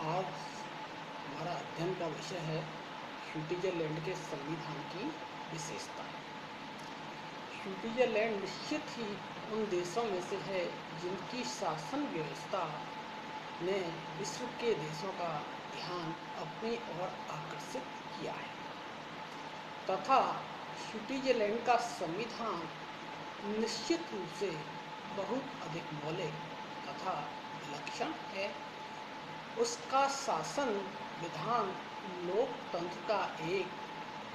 आज हमारा अध्ययन का विषय है स्विट्जरलैंड के संविधान की विशेषताएं। स्विट्जरलैंड निश्चित ही उन देशों में से है जिनकी शासन व्यवस्था ने विश्व के देशों का ध्यान अपनी ओर आकर्षित किया है तथा स्विट्जरलैंड का संविधान निश्चित रूप से बहुत अधिक मौलिक तथा विलक्षण है। उसका शासन विधान लोकतंत्र का एक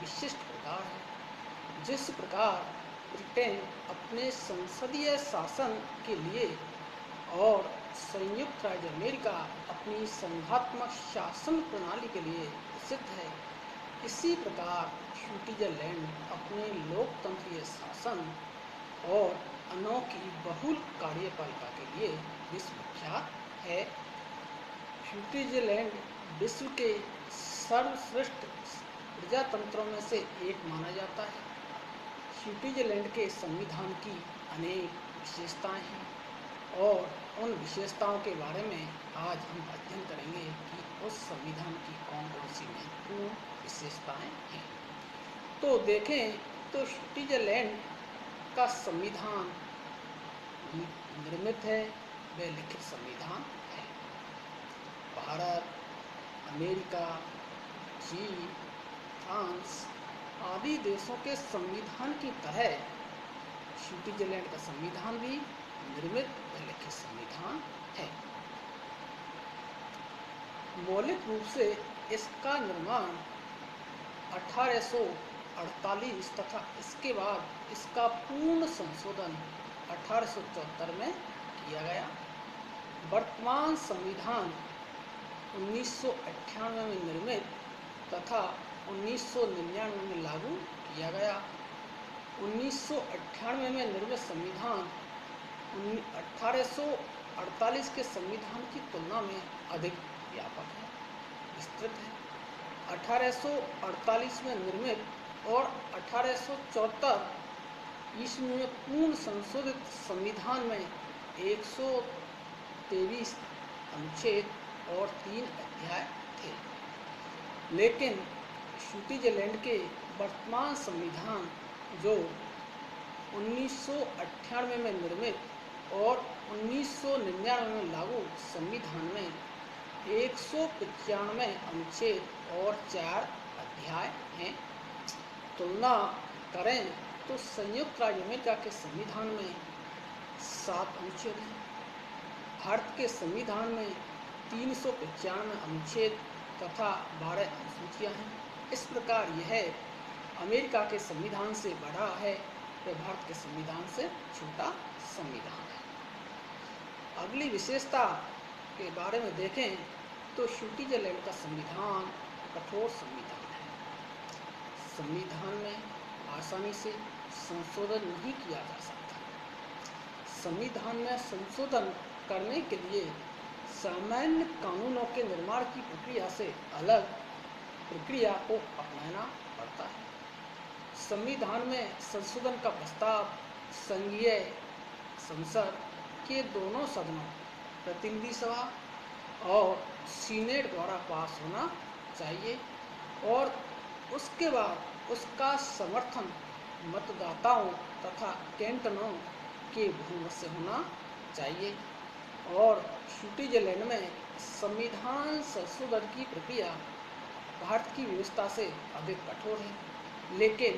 विशिष्ट प्रकार है। जिस प्रकार ब्रिटेन अपने संसदीय शासन के लिए और संयुक्त राज्य अमेरिका अपनी संघात्मक शासन प्रणाली के लिए प्रसिद्ध है, इसी प्रकार स्विट्जरलैंड अपने लोकतंत्रीय शासन और अनोखी बहुल कार्यपालिका के लिए विश्वविख्यात है। स्विट्जरलैंड विश्व के सर्वश्रेष्ठ प्रजातंत्रों में से एक माना जाता है। स्विट्जरलैंड के संविधान की अनेक विशेषताएं हैं और उन विशेषताओं के बारे में आज हम अध्ययन करेंगे कि उस संविधान की कौन कौन सी महत्वपूर्ण विशेषताएं हैं। तो देखें तो स्विट्जरलैंड का संविधान निर्मित है, वह लिखित संविधान है। भारत, अमेरिका, चीन, फ्रांस आदि देशों के संविधान की तरह स्विट्जरलैंड का संविधान भी निर्मित व लिखित संविधान है। मौलिक रूप से इसका निर्माण 1848 तथा इसके बाद इसका पूर्ण संशोधन 1874 में किया गया। वर्तमान संविधान 1998 में निर्मित तथा 1999 में लागू किया गया। 1998 में निर्मित संविधान 1848 के संविधान की तुलना में अधिक व्यापक है, विस्तृत है। 1848 में निर्मित और 1874 ईस्वी में पूर्ण संशोधित संविधान में 123 अनुच्छेद और 3 अध्याय थे, लेकिन स्विट्जरलैंड के वर्तमान संविधान जो 1998 में निर्मित और 1999 में लागू संविधान में 195 अनुच्छेद और 4 अध्याय हैं। तुलना करें तो संयुक्त राज्य अमेरिका के संविधान में 7 अनुच्छेद हैं, भारत के संविधान में 395 अनुच्छेद तथा 12 अनुसूचियां हैं। इस प्रकार यह अमेरिका के संविधान से बड़ा है, वह भारत के संविधान से छोटा संविधान है। अगली विशेषता के बारे में देखें तो स्विट्जरलैंड का संविधान कठोर संविधान है। संविधान में आसानी से संशोधन नहीं किया जा सकता। संविधान में संशोधन करने के लिए सामान्य कानूनों के निर्माण की प्रक्रिया से अलग प्रक्रिया को अपनाना पड़ता है। संविधान में संशोधन का प्रस्ताव संघीय संसद के दोनों सदनों, प्रतिनिधि सभा और सीनेट द्वारा पास होना चाहिए और उसके बाद उसका समर्थन मतदाताओं तथा कैंटनों के बहुमत से होना चाहिए। और स्विट्जरलैंड में संविधान संशोधन की प्रक्रिया भारत की व्यवस्था से अधिक कठोर है, लेकिन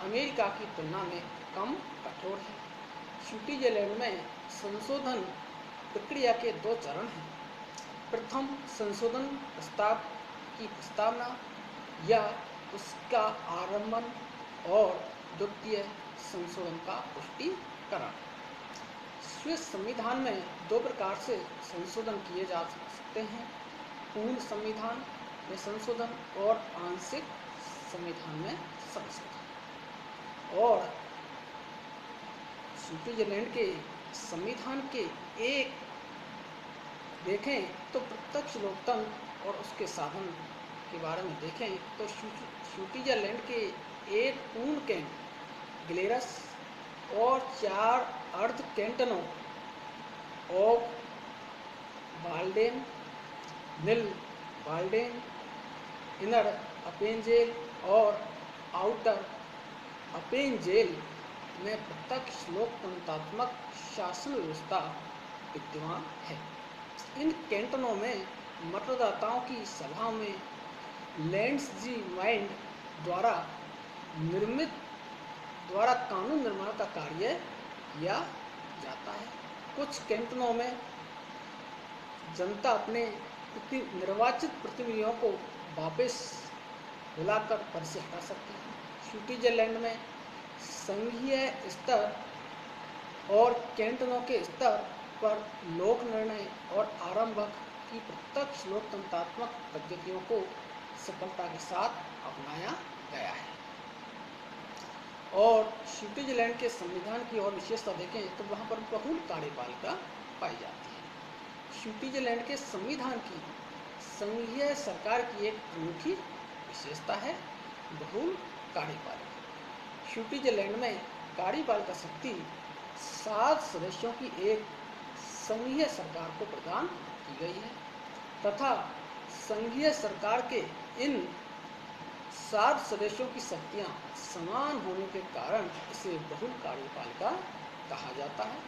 अमेरिका की तुलना में कम कठोर है। स्विट्जरलैंड में संशोधन प्रक्रिया के 2 चरण हैं। प्रथम संशोधन प्रस्ताव की प्रस्तावना या उसका आरंभन और द्वितीय संशोधन का पुष्टिकरण। स्विस संविधान में 2 प्रकार से संशोधन किए जा सकते हैं, पूर्ण संविधान में संशोधन और आंशिक संविधान में संशोधन। और स्विट्जरलैंड के संविधान के एक देखें तो प्रत्यक्ष लोकतंत्र और उसके साधन के बारे में देखें तो स्विट्जरलैंड के एक पूर्ण कैंट ग्लेरस और 4 अर्ध कैंटनों Obwalden, Nidwalden, inner Appenzell और आउटर अपेंजेल में प्रत्यक्ष लोकतंत्रात्मक शासन व्यवस्था विद्यमान है। इन कैंटनों में मतदाताओं की सभा में लैंड्सजीमाइंड द्वारा कानून निर्माण का कार्य किया जाता है। कुछ कैंटनों में जनता अपने निर्वाचित प्रतिनिधियों को वापस बुलाकर पद से हटा सकती है। स्विट्जरलैंड में संघीय स्तर और कैंटनों के स्तर पर लोक निर्णय और आरंभक की प्रत्यक्ष लोकतंत्रात्मक पद्धतियों को सफलता के साथ अपनाया गया है। और स्विट्जरलैंड के संविधान की और विशेषता देखें तो वहाँ पर बहुल कार्यपालिका पाई जाती है। स्विट्जरलैंड के संविधान की संघीय सरकार की एक अनूठी विशेषता है बहुल कार्यपालिका। स्विट्जरलैंड में कार्यपालिका शक्ति 7 सदस्यों की एक संघीय सरकार को प्रदान की गई है तथा संघीय सरकार के इन 7 सदस्यों की शक्तियां समान होने के कारण इसे बहुल कार्यपालिका कहा जाता है।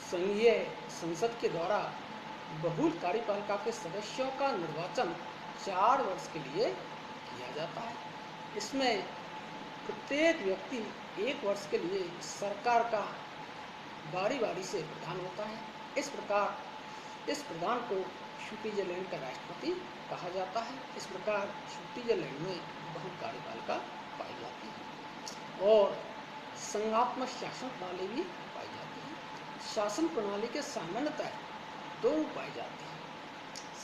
संघीय संसद के द्वारा बहुल कार्यपालिका के सदस्यों का निर्वाचन 4 वर्ष के लिए किया जाता है। इसमें प्रत्येक व्यक्ति 1 वर्ष के लिए सरकार का बारी बारी से प्रधान होता है। इस प्रकार इस प्रधान को स्विट्जरलैंड का राष्ट्रपति कहा जाता है। इस प्रकार स्विट्जरलैंड में बहुल कार्यपालिका पाई जाती है और संघात्मक शासन प्रणाली भी पाई जाती है। शासन प्रणाली के सामान्यतः 2 पाई जाती है,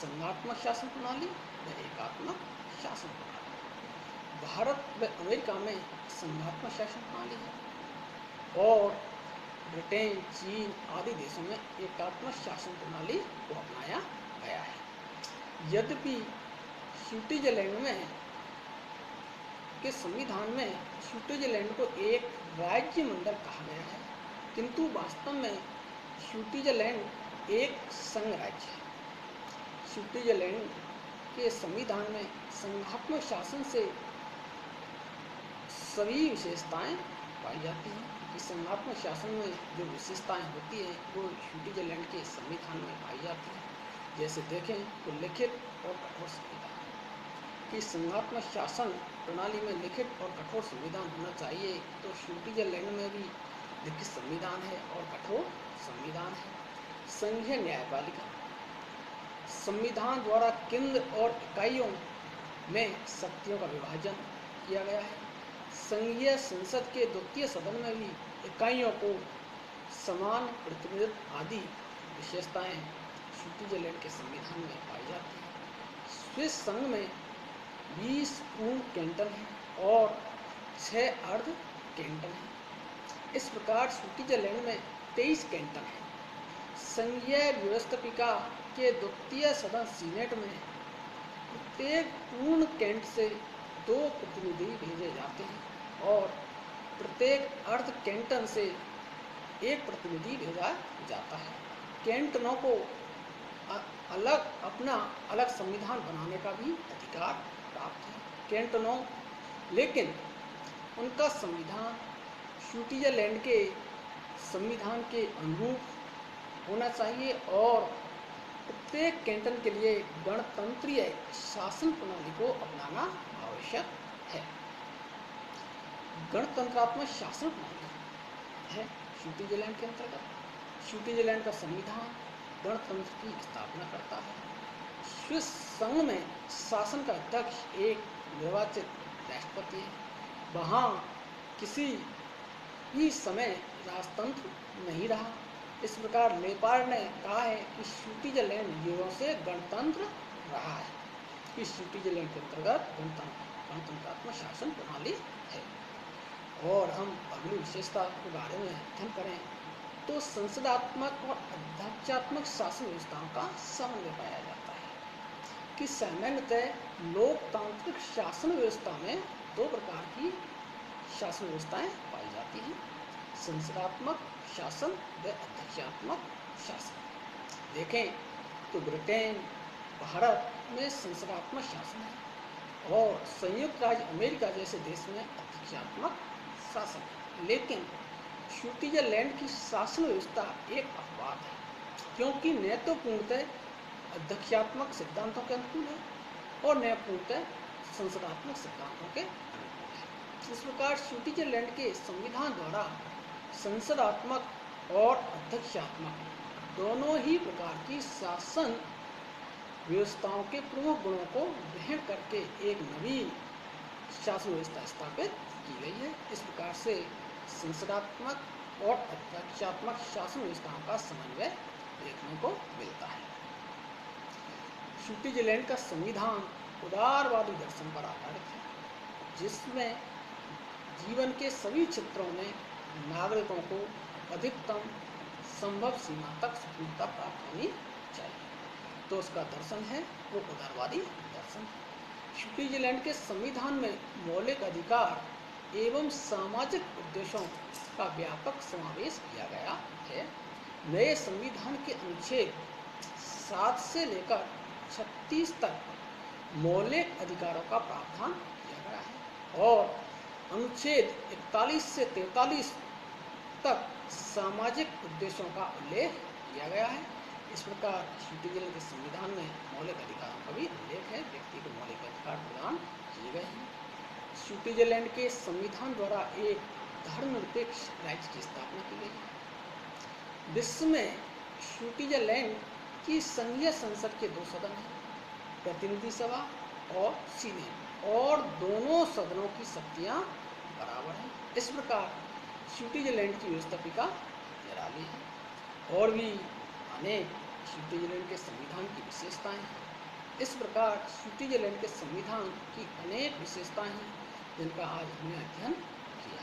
संघात्मक शासन प्रणाली व एकात्मक शासन प्रणाली। भारत व अमेरिका में संघात्मक शासन प्रणाली है और ब्रिटेन, चीन आदि देशों में एकात्मक शासन प्रणाली को अपनाया गया है। यद्यपि स्विट्जरलैंड में के संविधान में स्विट्जरलैंड को एक राज्य मंडल कहा गया है, किंतु वास्तव में स्विट्जरलैंड एक संघ राज्य है। स्विट्जरलैंड के संविधान में संघात्मक शासन से सभी विशेषताएं पाई जाती हैं। इस संघात्मक शासन में जो विशेषताएं होती हैं वो स्विट्जरलैंड के संविधान में पाई जाती हैं। जैसे देखें तो लिखित और कठोर संविधान कि संघात्मक शासन प्रणाली में लिखित और कठोर संविधान होना चाहिए, तो स्विट्जरलैंड में भी लिखित संविधान है और कठोर संविधान है। संघीय न्यायपालिका संविधान द्वारा केंद्र और इकाइयों में शक्तियों का विभाजन किया गया है। संघीय संसद के 2 सदन में भी इकाइयों को समान प्रतिनिधित्व आदि विशेषताएं स्विट्जरलैंड के संविधान में पाई जाती हैं। स्विस संघ में 20 पूर्ण कैंटन हैं और 6 अर्ध कैंटन हैं। इस प्रकार स्विट्जरलैंड में 23 कैंटन हैं। संघीय व्यवस्थापिका के 2 सदन सीनेट में प्रत्येक पूर्ण कैंट से 2 प्रतिनिधि भेजे जाते हैं और प्रत्येक अर्ध कैंटन से 1 प्रतिनिधि भेजा जाता है। कैंटनों को अपना अलग संविधान बनाने का भी अधिकार प्राप्त है। कैंटनों लेकिन उनका संविधान स्विट्जरलैंड के संविधान के अनुरूप होना चाहिए और प्रत्येक कैंटन के लिए गणतंत्रीय शासन प्रणाली को अपनाना आवश्यक है। गणतंत्रात्मक शासन प्रणाली है स्विट्जरलैंड के अंतर्गत। स्विट्जरलैंड का संविधान गणतंत्र की स्थापना करता है। स्विस संघ में शासन का अध्यक्ष एक निर्वाचित राष्ट्रपति है। वहाँ किसी भी समय राजतंत्र नहीं रहा। इस प्रकार नेपाल ने कहा है कि स्विट्जरलैंड युगों से गणतंत्र रहा है। इस स्विट्जरलैंड के अंतर्गत गणतंत्रात्मक शासन प्रणाली है। और हम अगली विशेषता के बारे में अध्ययन करें तो संसदात्मक और अध्यक्षात्मक शासन व्यवस्थाओं का समन्वय पाया जाता है कि सामान्यतः लोकतांत्रिक शासन व्यवस्था में 2 प्रकार की शासन व्यवस्थाएं पाई जाती हैं, संसदात्मक शासन व अध्यक्षात्मक शासन। देखें तो ब्रिटेन भारत में संसदात्मक शासन है और संयुक्त राज्य अमेरिका जैसे देश में अध्यक्षात्मक शासन है। लेकिन स्विट्जरलैंड की शासन व्यवस्था एक अपवाद है, क्योंकि न तो पूर्णतः अध्यक्षात्मक सिद्धांतों के अनुकूल है और न पूर्णतः संसदात्मक सिद्धांतों के अनुकूल है। इस प्रकार स्विट्जरलैंड के संविधान द्वारा संसदात्मक और अध्यक्षात्मक दोनों ही प्रकार की शासन व्यवस्थाओं के प्रमुख गुणों को ग्रहण करके एक नवीन शासन व्यवस्था स्थापित की गई है। इस प्रकार से संसदात्मक और अध्यक्षात्मक शासन व्यवस्थाओं का समन्वय देखने को मिलता है। स्विट्जरलैंड का संविधान उदारवादी दर्शन पर आधारित है, जिसमें जीवन के सभी क्षेत्रों में नागरिकों को अधिकतम संभव सीमा तक स्वतंत्रता प्राप्त होनी चाहिए। तो उसका दर्शन है वो उदारवादी दर्शन है। स्विट्जरलैंड के संविधान में मौलिक अधिकार एवं सामाजिक उद्देश्यों का व्यापक समावेश किया गया है। नए संविधान के अनुच्छेद 7 से लेकर 36 तक मौलिक अधिकारों का प्रावधान किया गया है और अनुच्छेद 41 से 43 तक सामाजिक उद्देश्यों का उल्लेख किया गया है। इस प्रकार स्विट्जरलैंड के संविधान में मौलिक अधिकारों का भी उल्लेख है, व्यक्ति को मौलिक अधिकार प्रदान किए गए हैं। स्विट्जरलैंड के संविधान द्वारा एक धर्मनिरपेक्ष राज्य की स्थापना की गई है। विश्व में स्विट्जरलैंड की संघीय संसद के 2 सदन हैं, प्रतिनिधि सभा और सीनेट, और दोनों सदनों की शक्तियां बराबर हैं। इस प्रकार स्विट्जरलैंड की व्यवस्थापिका निराली है और भी अनेक स्विट्जरलैंड के संविधान की विशेषताएं हैं। इस प्रकार स्विट्जरलैंड के संविधान की अनेक विशेषताएं हैं जिनका आज हमने अध्ययन किया।